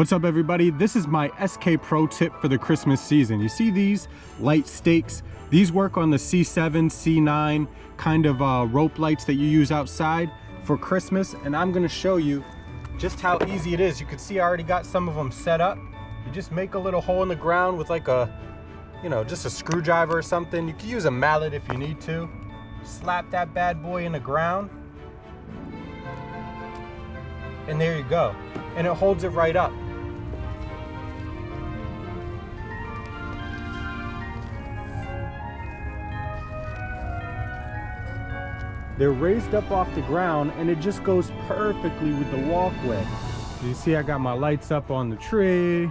What's up everybody? This is my SK Pro tip for the Christmas season. You see these light stakes? These work on the C7, C9 kind of rope lights that you use outside for Christmas, and I'm gonna show you just how easy it is. You can see I already got some of them set up. You just make a little hole in the ground with like a, just a screwdriver or something. You can use a mallet if you need to. Slap that bad boy in the ground. And there you go. And it holds it right up. They're raised up off the ground and it just goes perfectly with the walkway. You see I got my lights up on the tree,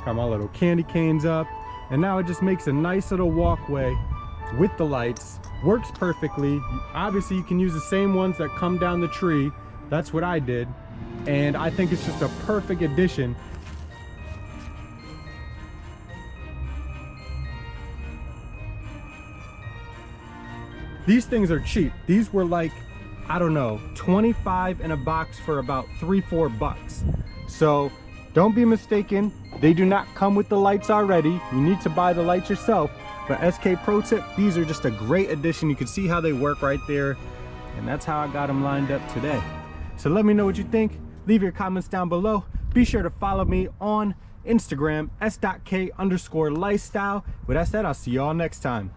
got my little candy canes up, and now it just makes a nice little walkway with the lights. Works perfectly. Obviously you can use the same ones that come down the tree. That's what I did. And I think it's just a perfect addition. These things are cheap. These were like, I don't know, 25 in a box for about $3-4 bucks. So don't be mistaken, they do not come with the lights already. You need to buy the lights yourself. But SK Pro tip, these are just a great addition. You can see how they work right there. And that's how I got them lined up today. So let me know what you think. Leave your comments down below. Be sure to follow me on Instagram, s.k_lifestyle. With that said, I'll see y'all next time.